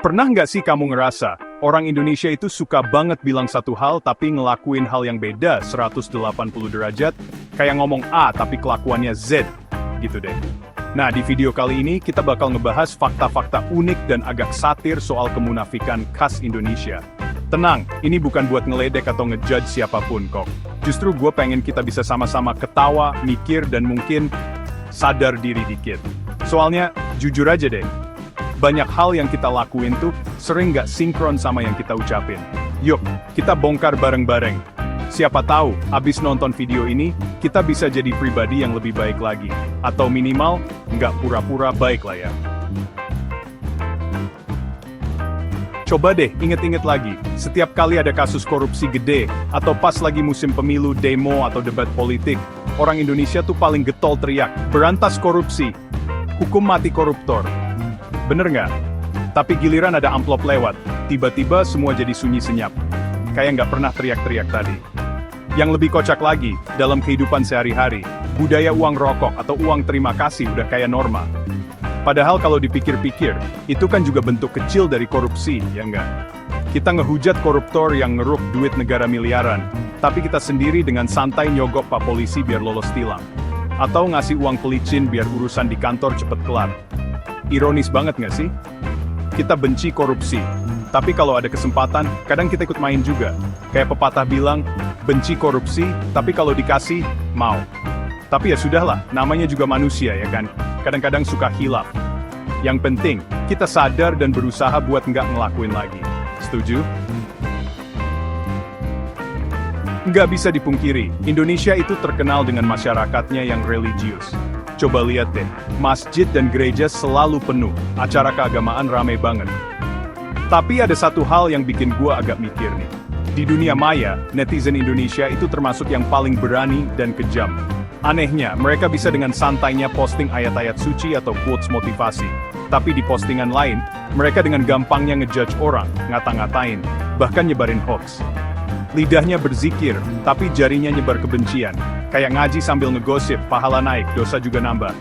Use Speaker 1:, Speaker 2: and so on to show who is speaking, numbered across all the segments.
Speaker 1: Pernah nggak sih kamu ngerasa, orang Indonesia itu suka banget bilang satu hal tapi ngelakuin hal yang beda 180 derajat, kayak ngomong A tapi kelakuannya Z, gitu deh. Nah, di video kali ini kita bakal ngebahas fakta-fakta unik dan agak satir soal kemunafikan khas Indonesia. Tenang, ini bukan buat ngeledek atau ngejudge siapapun kok. Justru gue pengen kita bisa sama-sama ketawa, mikir, dan mungkin sadar diri dikit. Soalnya, jujur aja deh, banyak hal yang kita lakuin tuh sering nggak sinkron sama yang kita ucapin. Yuk, kita bongkar bareng-bareng. Siapa tahu, abis nonton video ini, kita bisa jadi pribadi yang lebih baik lagi. Atau minimal, nggak pura-pura baik lah ya. Coba deh, inget-inget lagi, setiap kali ada kasus korupsi gede, atau pas lagi musim pemilu, demo, atau debat politik, orang Indonesia tuh paling getol teriak, berantas korupsi, hukum mati koruptor. Bener nggak? Tapi giliran ada amplop lewat, tiba-tiba semua jadi sunyi senyap. Kayak nggak pernah teriak-teriak tadi. Yang lebih kocak lagi, dalam kehidupan sehari-hari, budaya uang rokok atau uang terima kasih udah kayak norma. Padahal kalau dipikir-pikir, itu kan juga bentuk kecil dari korupsi, ya nggak? Kita ngehujat koruptor yang ngeruk duit negara miliaran, tapi kita sendiri dengan santai nyogok pak polisi biar lolos tilang. Atau ngasih uang pelicin biar urusan di kantor cepet kelar. Ironis banget nggak sih? Kita benci korupsi, tapi kalau ada kesempatan, kadang kita ikut main juga. Kayak pepatah bilang, benci korupsi, tapi kalau dikasih, mau. Tapi ya sudahlah, namanya juga manusia ya kan? Kadang-kadang suka hilaf. Yang penting, kita sadar dan berusaha buat nggak ngelakuin lagi. Setuju? Nggak bisa dipungkiri, Indonesia itu terkenal dengan masyarakatnya yang religius. Coba lihat deh, masjid dan gereja selalu penuh, acara keagamaan rame banget. Tapi ada satu hal yang bikin gua agak mikir nih. Di dunia maya, netizen Indonesia itu termasuk yang paling berani dan kejam. Anehnya, mereka bisa dengan santainya posting ayat-ayat suci atau quotes motivasi. Tapi di postingan lain, mereka dengan gampangnya ngejudge orang, ngata-ngatain, bahkan nyebarin hoax. Lidahnya berzikir, tapi jarinya nyebar kebencian. Kayak ngaji sambil ngegosip, pahala naik, dosa juga nambah.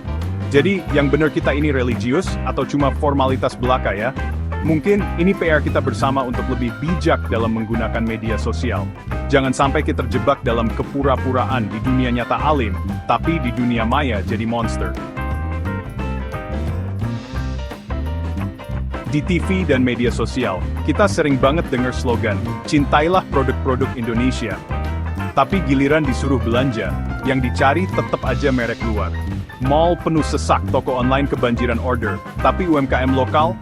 Speaker 1: Jadi, yang bener kita ini religius, atau cuma formalitas belaka ya? Mungkin, ini PR kita bersama untuk lebih bijak dalam menggunakan media sosial. Jangan sampai kita terjebak dalam kepura-puraan di dunia nyata alim, tapi di dunia maya jadi monster. Di TV dan media sosial, kita sering banget dengar slogan, cintailah produk-produk Indonesia. Tapi giliran disuruh belanja, yang dicari tetap aja merek luar. Mall penuh sesak, toko online kebanjiran order, tapi UMKM lokal,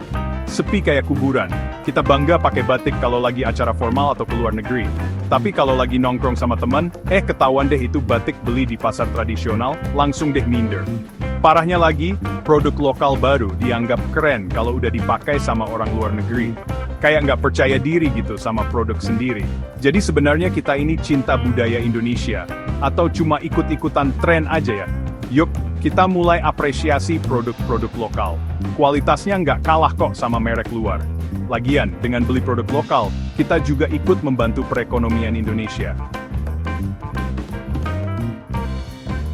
Speaker 1: sepi kayak kuburan. Kita bangga pakai batik kalau lagi acara formal atau keluar negeri. Tapi kalau lagi nongkrong sama teman, ketahuan deh itu batik beli di pasar tradisional, langsung deh minder. Parahnya lagi, produk lokal baru dianggap keren kalau udah dipakai sama orang luar negeri. Kayak nggak percaya diri gitu sama produk sendiri. Jadi sebenarnya kita ini cinta budaya Indonesia, atau cuma ikut-ikutan tren aja ya? Yuk, kita mulai apresiasi produk-produk lokal. Kualitasnya nggak kalah kok sama merek luar. Lagian, dengan beli produk lokal, kita juga ikut membantu perekonomian Indonesia.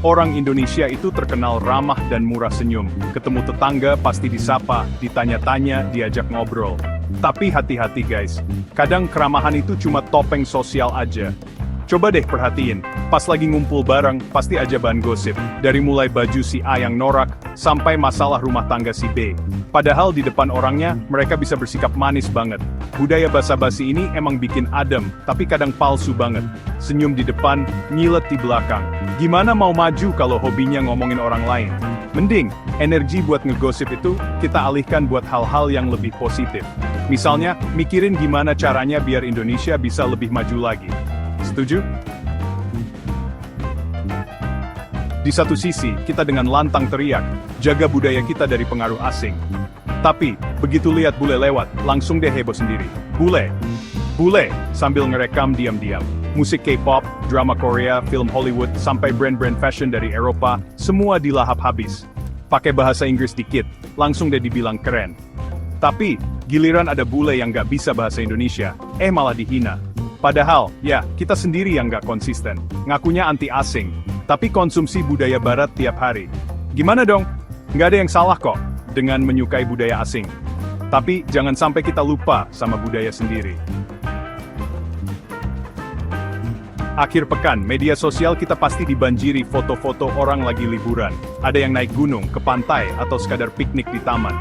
Speaker 1: Orang Indonesia itu terkenal ramah dan murah senyum. Ketemu tetangga pasti disapa, ditanya-tanya, diajak ngobrol. Tapi hati-hati guys, kadang keramahan itu cuma topeng sosial aja. Coba deh perhatiin, pas lagi ngumpul bareng, pasti aja bahan gosip. Dari mulai baju si A yang norak, sampai masalah rumah tangga si B. Padahal di depan orangnya, mereka bisa bersikap manis banget. Budaya basa-basi ini emang bikin adem, tapi kadang palsu banget. Senyum di depan, nyilet di belakang. Gimana mau maju kalau hobinya ngomongin orang lain? Mending, energi buat ngegosip itu, kita alihkan buat hal-hal yang lebih positif. Misalnya, mikirin gimana caranya biar Indonesia bisa lebih maju lagi. Setuju? Di satu sisi, kita dengan lantang teriak, jaga budaya kita dari pengaruh asing. Tapi, begitu lihat bule lewat, langsung deh heboh sendiri. Bule! Bule! Sambil ngerekam diam-diam. Musik K-pop, drama Korea, film Hollywood, sampai brand-brand fashion dari Eropa, semua dilahap habis. Pakai bahasa Inggris dikit, langsung deh dibilang keren. Tapi, giliran ada bule yang nggak bisa bahasa Indonesia, malah dihina. Padahal, ya, kita sendiri yang nggak konsisten. Ngakunya anti-asing, tapi konsumsi budaya barat tiap hari. Gimana dong? Nggak ada yang salah kok dengan menyukai budaya asing. Tapi, jangan sampai kita lupa sama budaya sendiri. Akhir pekan, media sosial kita pasti dibanjiri foto-foto orang lagi liburan. Ada yang naik gunung, ke pantai, atau sekadar piknik di taman.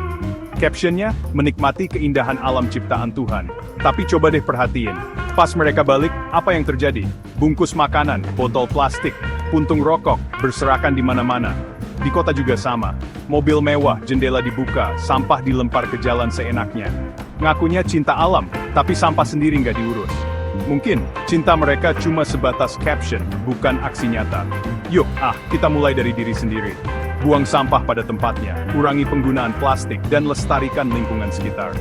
Speaker 1: Captionnya, menikmati keindahan alam ciptaan Tuhan. Tapi coba deh perhatiin, pas mereka balik, apa yang terjadi? Bungkus makanan, botol plastik, puntung rokok, berserakan di mana-mana. Di kota juga sama. Mobil mewah, jendela dibuka, sampah dilempar ke jalan seenaknya. Ngakunya cinta alam, tapi sampah sendiri nggak diurus. Mungkin, cinta mereka cuma sebatas caption, bukan aksi nyata. Yuk, kita mulai dari diri sendiri. Buang sampah pada tempatnya, kurangi penggunaan plastik, dan lestarikan lingkungan sekitar.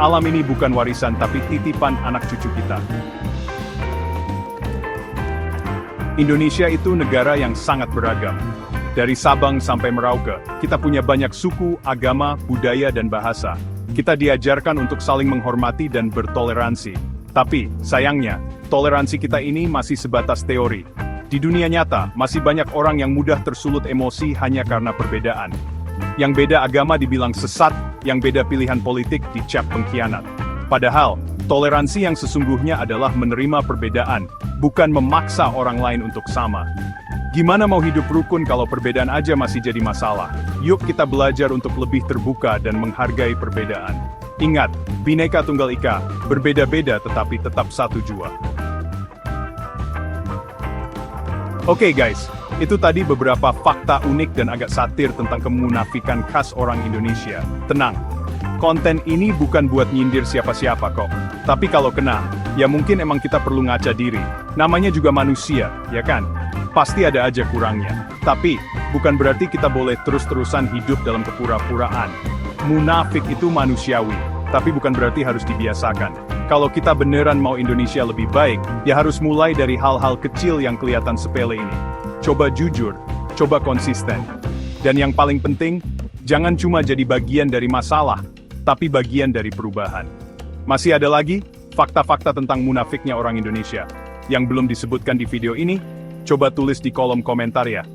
Speaker 1: Alam ini bukan warisan tapi titipan anak cucu kita. Indonesia itu negara yang sangat beragam. Dari Sabang sampai Merauke, kita punya banyak suku, agama, budaya, dan bahasa. Kita diajarkan untuk saling menghormati dan bertoleransi. Tapi, sayangnya, toleransi kita ini masih sebatas teori. Di dunia nyata, masih banyak orang yang mudah tersulut emosi hanya karena perbedaan. Yang beda agama dibilang sesat, yang beda pilihan politik dicap pengkhianat. Padahal, toleransi yang sesungguhnya adalah menerima perbedaan, bukan memaksa orang lain untuk sama. Gimana mau hidup rukun kalau perbedaan aja masih jadi masalah? Yuk kita belajar untuk lebih terbuka dan menghargai perbedaan. Ingat, Bhinneka Tunggal Ika, berbeda-beda tetapi tetap satu jua. Oke guys, itu tadi beberapa fakta unik dan agak satir tentang kemunafikan khas orang Indonesia. Tenang, konten ini bukan buat nyindir siapa-siapa kok. Tapi kalau kena, ya mungkin emang kita perlu ngaca diri. Namanya juga manusia, ya kan? Pasti ada aja kurangnya. Tapi, bukan berarti kita boleh terus-terusan hidup dalam kepura-puraan. Munafik itu manusiawi, tapi bukan berarti harus dibiasakan. Kalau kita beneran mau Indonesia lebih baik, ya harus mulai dari hal-hal kecil yang kelihatan sepele ini. Coba jujur, coba konsisten. Dan yang paling penting, jangan cuma jadi bagian dari masalah, tapi bagian dari perubahan. Masih ada lagi, fakta-fakta tentang munafiknya orang Indonesia. Yang belum disebutkan di video ini, coba tulis di kolom komentar ya.